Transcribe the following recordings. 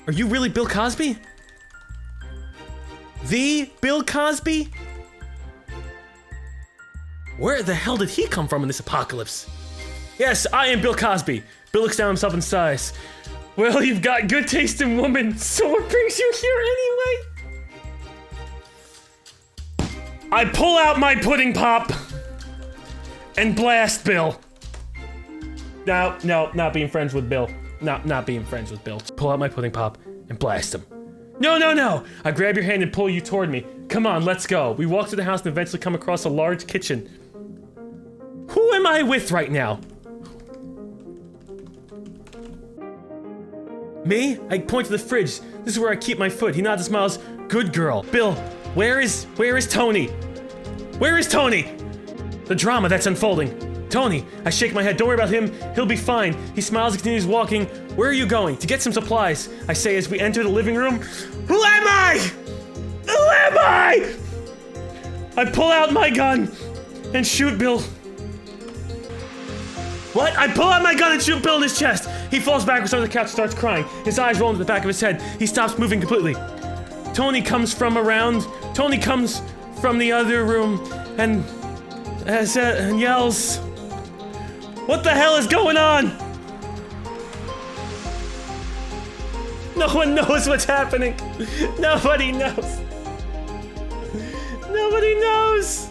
Are you really Bill Cosby? The Bill Cosby? Where the hell did he come from in this apocalypse? Yes, I am Bill Cosby. Bill looks down on himself and sighs. Well, you've got good taste in women, so what brings you here anyway? I pull out my pudding pop and blast Bill. No, not being friends with Bill. Not being friends with Bill. Pull out my pudding pop and blast him. No! I grab your hand and pull you toward me. Come on, let's go. We walk through the house and eventually come across a large kitchen. Who am I with right now? Me? I point to the fridge. This is where I keep my foot. He nods and smiles. Good girl. Bill, where is Tony? Where is Tony? The drama that's unfolding. Tony, I shake my head. Don't worry about him. He'll be fine. He smiles and continues walking. Where are you going? To get some supplies, I say as we enter the living room. Who am I? Who am I? I pull out my gun and shoot Bill. What? I pull out my gun and shoot Bill in his chest. He falls backwards on the couch and starts crying. His eyes roll into the back of his head. He stops moving completely. Tony comes from the other room and yells, "What the hell is going on?" No one knows what's happening. Nobody knows. Nobody knows.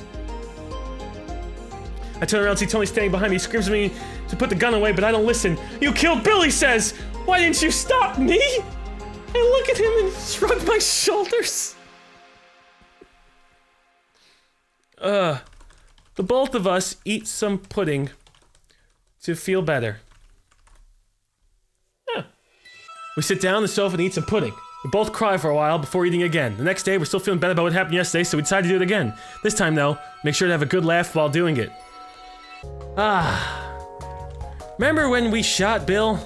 I turn around and see Tony standing behind me. He screams at me to put the gun away, but I don't listen. You killed Bill, he says. Why didn't you stop me? I look at him and shrug my shoulders. The both of us eat some pudding to feel better. Yeah. We sit down on the sofa and eat some pudding. We both cry for a while before eating again. The next day, we're still feeling bad about what happened yesterday, so we decide to do it again. This time, though, make sure to have a good laugh while doing it. Remember when we shot Bill?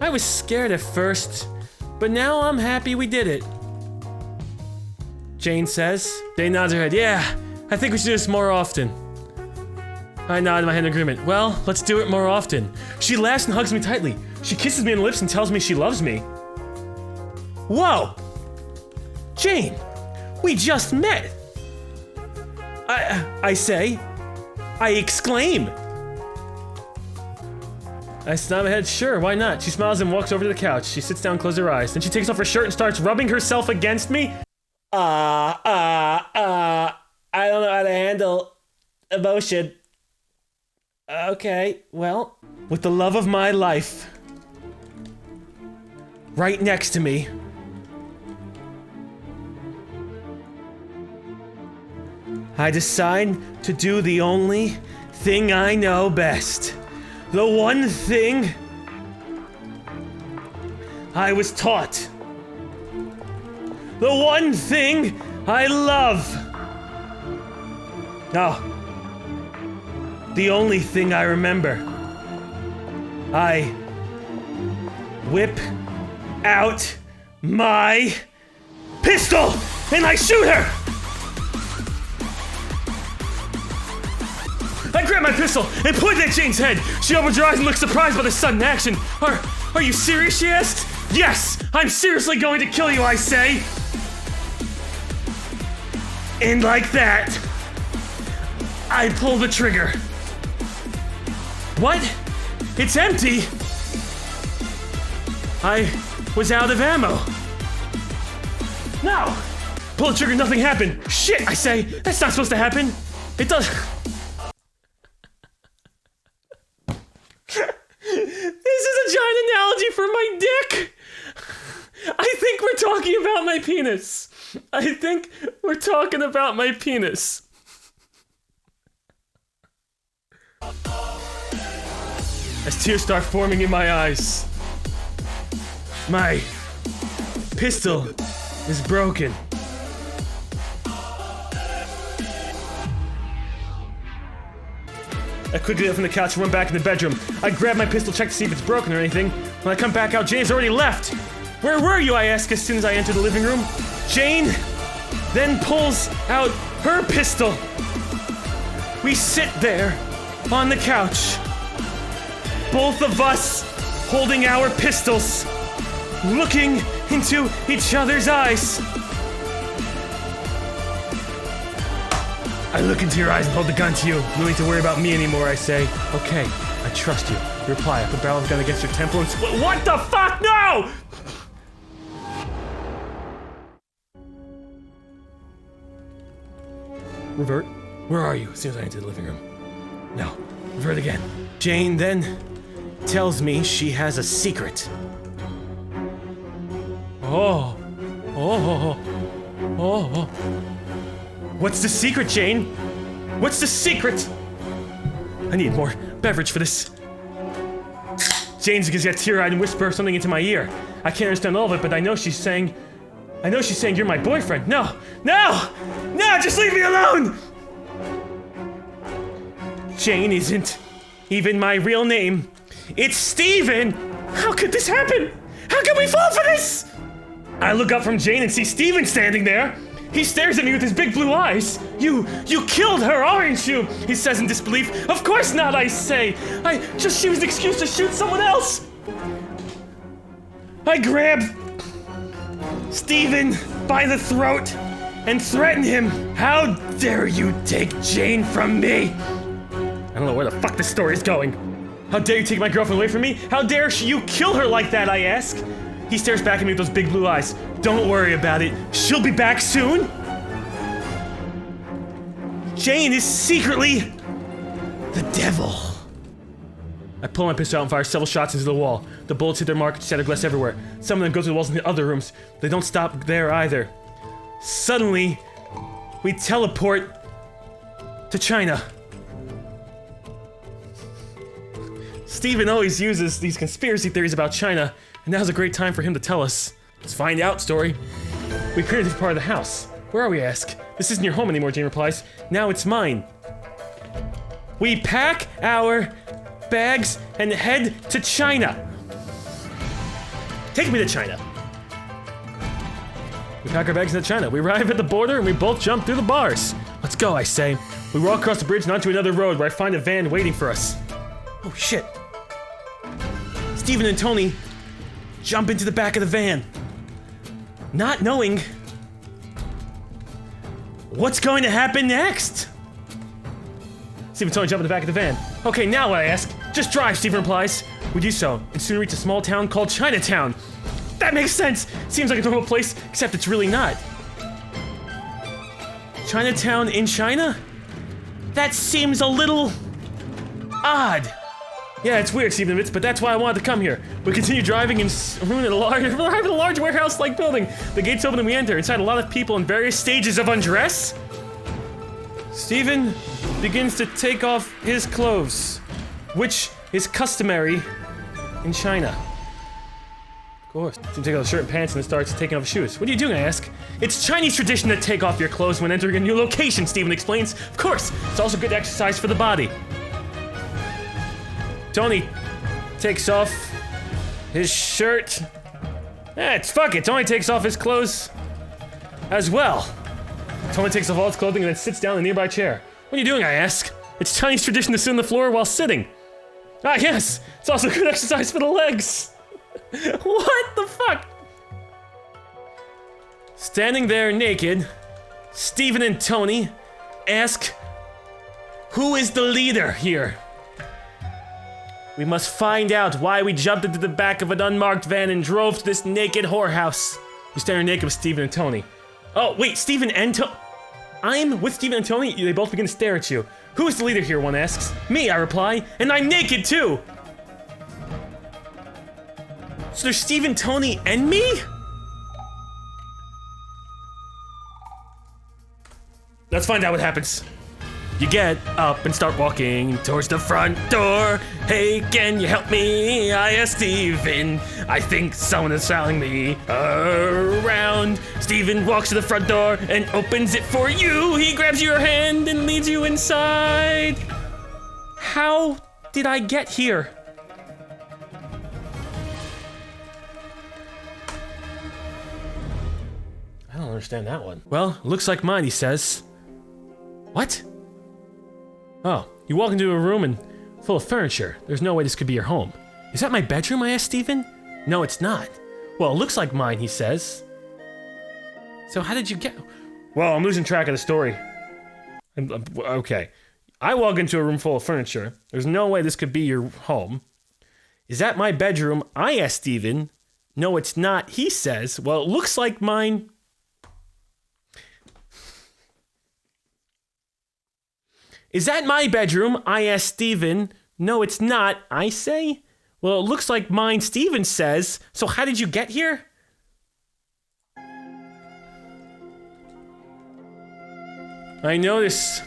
I was scared at first, but now I'm happy we did it. Jane says. Jane nods her head. Yeah, I think we should do this more often. I nod my head in agreement. Well, let's do it more often. She laughs and hugs me tightly. She kisses me on the lips and tells me she loves me. Whoa! Jane, we just met. I say. I exclaim. I nod my head. Sure, why not? She smiles and walks over to the couch. She sits down, closes her eyes. Then she takes off her shirt and starts rubbing herself against me. I don't know how to handle emotion. Okay, well, with the love of my life right next to me, I decide to do the only thing I know best. The one thing I was taught. The one thing I love. No. The only thing I remember. I whip out my pistol and I shoot her. I grab my pistol and point it at Jane's head. She opens her eyes and looks surprised by the sudden action. Are you serious, she asks? Yes, I'm seriously going to kill you, I say. And like that, I pull the trigger. What? It's empty. I was out of ammo. No. Pull the trigger, nothing happened. Shit, I say. That's not supposed to happen. It does. This is a giant analogy for my dick. I think we're talking about my penis. I think we're talking about my penis. As tears start forming in my eyes, my pistol is broken. I quickly get up from the couch and run back in the bedroom. I grab my pistol, check to see if it's broken or anything. When I come back out, Jane's already left. Where were you? I ask as soon as I enter the living room. Jane then pulls out her pistol. We sit there on the couch. Both of us holding our pistols, looking into each other's eyes. I look into your eyes and hold the gun to you. You don't need to worry about me anymore, I say. Okay, I trust you. You reply, I put the barrel of the gun against your temple and what the fuck? No! Revert. Where are you? As soon as I enter the living room. No. Revert again. Jane then tells me she has a secret. Oh. What's the secret, Jane? What's the secret? I need more beverage for this. Jane's gonna get teary-eyed and whisper something into my ear. I can't understand all of it, but I know she's saying you're my boyfriend. No, just leave me alone! Jane isn't even my real name. It's Steven! How could this happen? How could we fall for this? I look up from Jane and see Steven standing there. He stares at me with his big blue eyes. You killed her, aren't you? He says in disbelief. Of course not, I say. She was an excuse to shoot someone else. I grab Steven by the throat and threaten him. How dare you take Jane from me? I don't know where the fuck this story's going. How dare you take my girlfriend away from me? How dare you kill her like that, I ask? He stares back at me with those big blue eyes. Don't worry about it. She'll be back soon. Jane is secretly the devil. I pull my pistol out and fire several shots into the wall. The bullets hit their mark and shatter glass everywhere. Some of them go through the walls into other rooms. They don't stop there either. Suddenly, we teleport to China. Steven always uses these conspiracy theories about China, and now's a great time for him to tell us. Let's find out, story. We created this part of the house. Where are we, ask? This isn't your home anymore, Jane replies. Now it's mine. We pack our bags and head to China. Take me to China. We pack our bags into China. We arrive at the border and we both jump through the bars. Let's go, I say. We walk across the bridge and onto another road where I find a van waiting for us. Oh shit. Steven and Tony jump into the back of the van, not knowing what's going to happen next. Steven and Tony jump in the back of the van. Okay, now what, I ask? Just drive, Steven replies. We do so, and soon reach a small town called Chinatown. That makes sense! Seems like a normal place, except it's really not. Chinatown in China? That seems a little odd. Yeah, it's weird, Steven admits, but that's why I wanted to come here. We continue driving and arrive at a large warehouse-like building. The gates open and we enter. Inside, a lot of people in various stages of undress. Steven begins to take off his clothes, which is customary in China. Of course. Steven takes off his shirt and pants and then starts taking off his shoes. What are you doing, I ask? It's Chinese tradition to take off your clothes when entering a new location, Steven explains. Of course, it's also good exercise for the body. Tony takes off his shirt. Fuck it. Tony takes off his clothes as well. Tony takes off all his clothing and then sits down in a nearby chair. What are you doing, I ask? It's Chinese tradition to sit on the floor while sitting. Ah, yes. It's also good exercise for the legs. What the fuck? Standing there naked, Steven and Tony ask, who is the leader here? We must find out why we jumped into the back of an unmarked van and drove to this naked whorehouse. You're standing naked with Steven and Tony. Oh, wait, Steven and Tony? I'm with Steven and Tony? They both begin to stare at you. Who is the leader here, one asks. Me, I reply, and I'm naked too! So there's Steven, Tony, and me? Let's find out what happens. You get up and start walking towards the front door. Hey, can you help me? I ask Steven. I think someone is following me around. Steven walks to the front door and opens it for you. He grabs your hand and leads you inside. How did I get here? I don't understand that one. Well, looks like mine, he says. What? Oh, you walk into a room and full of furniture. There's no way this could be your home. Is that my bedroom, I asked Steven. No, it's not. Well, it looks like mine, he says. So how did you get... Well, I'm losing track of the story. Okay. I walk into a room full of furniture. There's no way this could be your home. Is that my bedroom? I asked Steven. No, it's not, he says. Well, it looks like mine. Is that my bedroom? I asked Steven. No, it's not, I say. Well, it looks like mine, Steven says. So how did you get here? I notice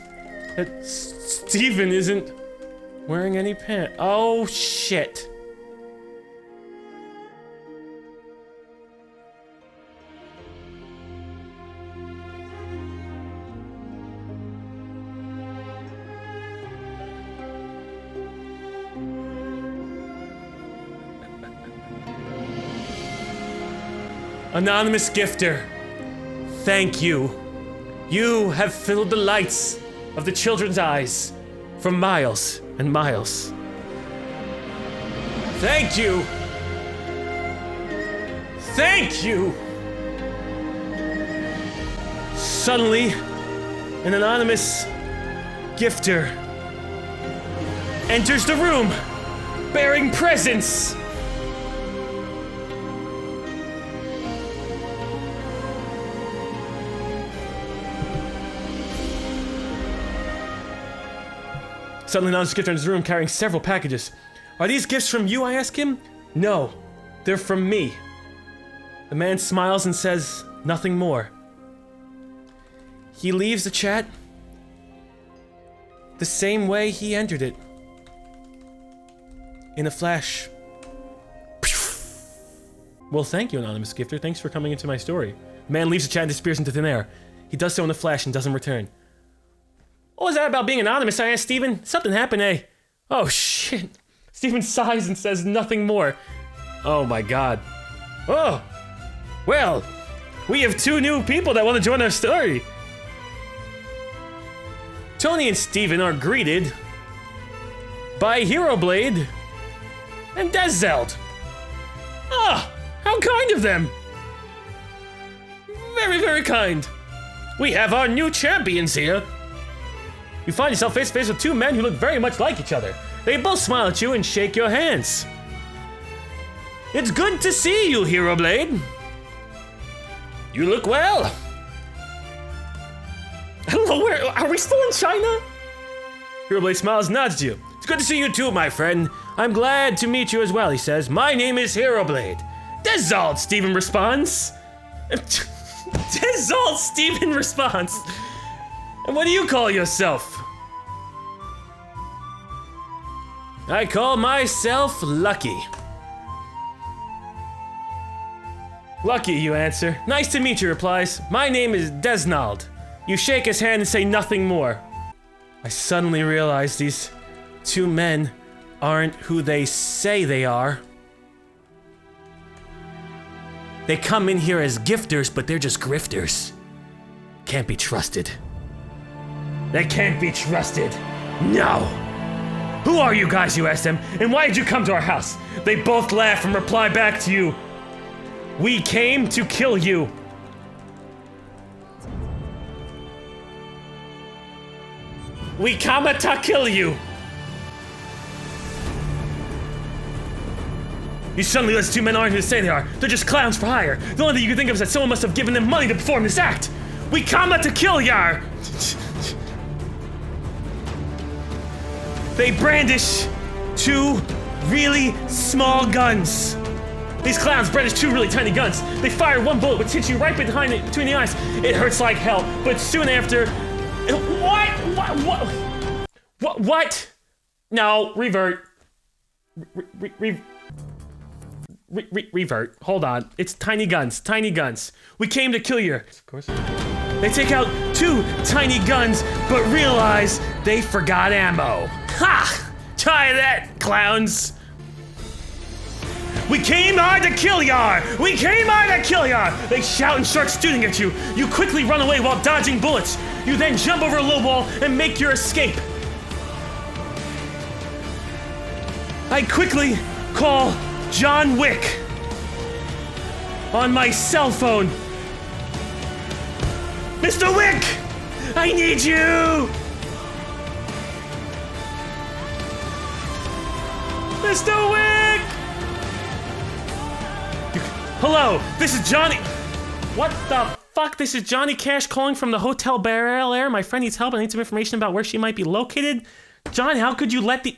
that Steven isn't wearing any pants. Oh, shit. Anonymous gifter, thank you. You have filled the lights of the children's eyes for miles and miles. Thank you. Thank you. Suddenly, an anonymous gifter enters the room bearing presents. Suddenly, an anonymous gifter enters the room carrying several packages. Are these gifts from you, I ask him? No, they're from me. The man smiles and says nothing more. He leaves the chat the same way he entered it. In a flash. Well, thank you, anonymous gifter. Thanks for coming into my story. The man leaves the chat and disappears into thin air. He does so in a flash and doesn't return. What was that about being anonymous? I asked Steven. Something happened, eh? Oh, shit. Steven sighs and says nothing more. Oh, my God. Oh. Well, we have two new people that want to join our story. Tony and Steven are greeted by Hero Blade and Deszeld. Ah, how kind of them. Very, very kind. We have our new champions here. You find yourself face to face with two men who look very much like each other. They both smile at you and shake your hands. It's good to see you, Hero Blade. You look well. I don't know where, are we still in China? Hero Blade smiles and nods to you. It's good to see you too, my friend. I'm glad to meet you as well, he says. My name is Hero Blade. Deszeld, Steven responds. Deszeld, Steven responds. And what do you call yourself? I call myself Lucky. Lucky, you answer. Nice to meet you, replies. My name is Desnald. You shake his hand and say nothing more. I suddenly realize these two men aren't who they say they are. They come in here as gifters, but they're just grifters. Can't be trusted. They can't be trusted. No. Who are you guys, you ask them, and why did you come to our house? They both laugh and reply back to you. We came to kill you. We come to kill you. You suddenly realize two men aren't who they say they are. They're just clowns for hire. The only thing you can think of is that someone must have given them money to perform this act. We come to kill ya. They brandish two really small guns. These clowns brandish two really tiny guns. They fire one bullet which hits you right behind it, between the eyes. It hurts like hell, but soon after... What? No, revert. Revert. Hold on. It's tiny guns. We came to kill you. Of course. They take out two tiny guns, but realize they forgot ammo. Ha! Try that, clowns. We came on to kill ya! We came on to kill ya! They shout and start shooting at you. You quickly run away while dodging bullets. You then jump over a low wall and make your escape. I quickly call John Wick on my cell phone. Mr. Wick! I need you! Mr. Wick! Hello, this is Johnny. What the fuck? This is Johnny Cash calling from the Hotel Bel Air. My friend needs help. I need some information about where she might be located. John, how could you let the...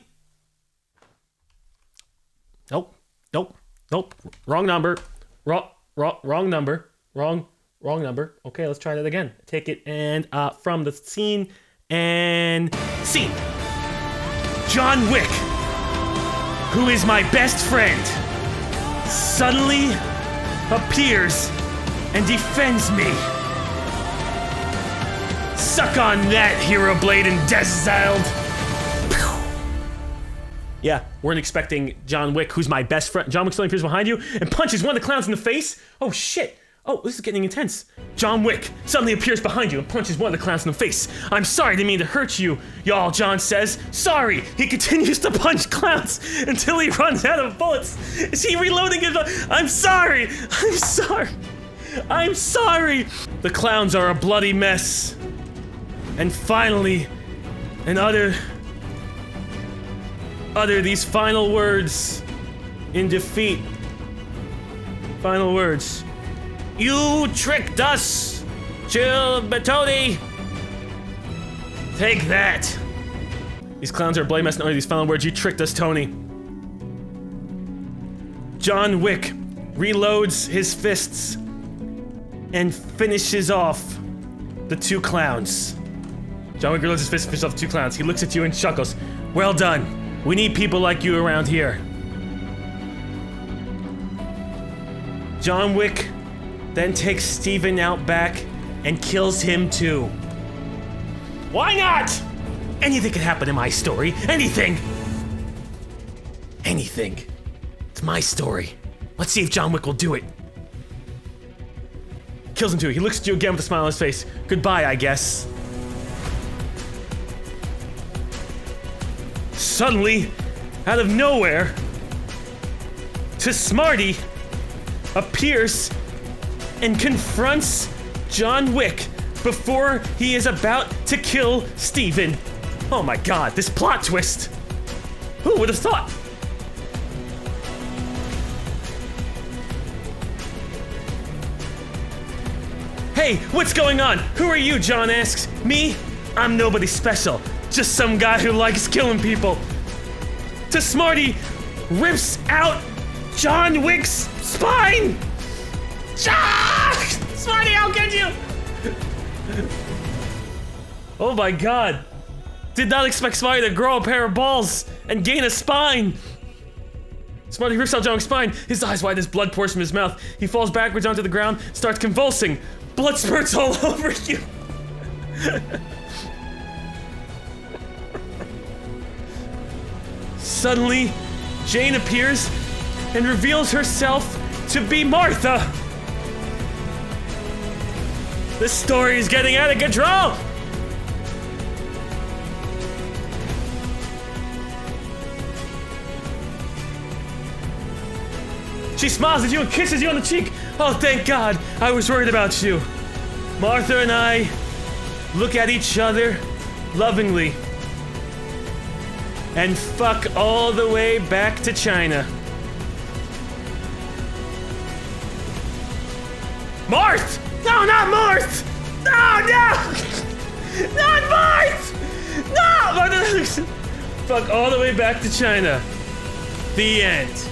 Nope. Wrong number. Wrong number. Wrong number. Okay, let's try that again. Take it and from the scene and scene. John Wick, who is my best friend, suddenly appears and defends me. Suck on that, Hero Blade and Desiled. Yeah, weren't expecting John Wick, who's my best friend. John Wick suddenly appears behind you and punches one of the clowns in the face. Oh shit. Oh, this is getting intense. John Wick suddenly appears behind you and punches one of the clowns in the face. I'm sorry, didn't mean to hurt you, y'all, John says. Sorry. He continues to punch clowns until he runs out of bullets. Is he reloading his... I'm sorry. The clowns are a bloody mess. And finally, and utter these final words in defeat. Final words. You tricked us, Tony. Take that. These clowns are a bloody mess and utter these final words. You tricked us, Tony. John Wick reloads his fists and finishes off the two clowns. John Wick reloads his fists and finishes off the two clowns. He looks at you and chuckles. Well done. We need people like you around here. John Wick then takes Steven out back and kills him too. Why not? Anything can happen in my story. Anything. It's my story. Let's see if John Wick will do it. Kills him too. He looks at you again with a smile on his face. Goodbye, I guess. Suddenly, out of nowhere, Smarty appears and confronts John Wick before he is about to kill Steven. Oh my god, this plot twist. Who would have thought? Hey, what's going on? Who are you, John asks. Me? I'm nobody special. Just some guy who likes killing people. Smarty rips out John Wick's spine! Smarty, I'll get you! Oh my god. Did not expect Smarty to grow a pair of balls and gain a spine. Smarty rips out John Wick's spine. His eyes wide as blood pours from his mouth. He falls backwards onto the ground, starts convulsing. Blood spurts all over you. Suddenly, Jane appears and reveals herself to be Martha. This story is getting out of control. She smiles at you and kisses you on the cheek. Oh, thank God. I was worried about you. Martha and I look at each other lovingly and fuck all the way back to China. Marth! No, not Marth! No! Not Marth! No! Fuck all the way back to China. The end.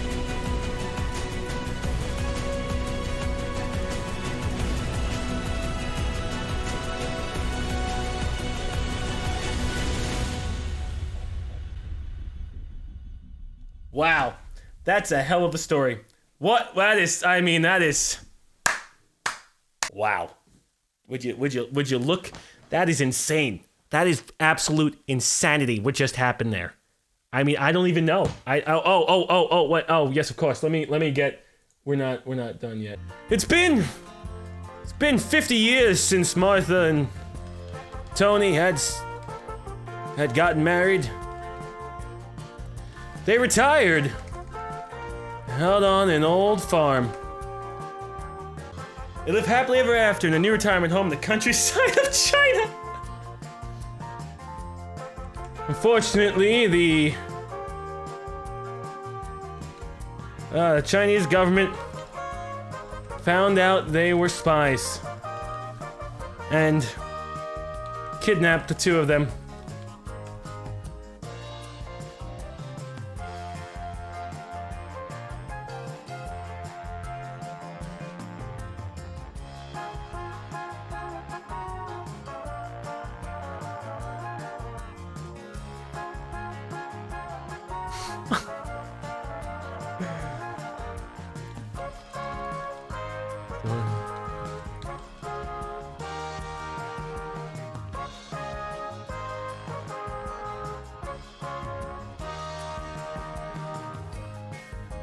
Wow, that's a hell of a story. What? That is. Wow. Would you look? That is insane. That is absolute insanity. What just happened there? I mean, I don't even know. What? Oh, yes, of course. Let me get. We're not done yet. It's been 50 years since Martha and Tony had gotten married. They retired held on an old farm. They live happily ever after in a new retirement home in the countryside of China. Unfortunately, the Chinese government found out they were spies and kidnapped the two of them.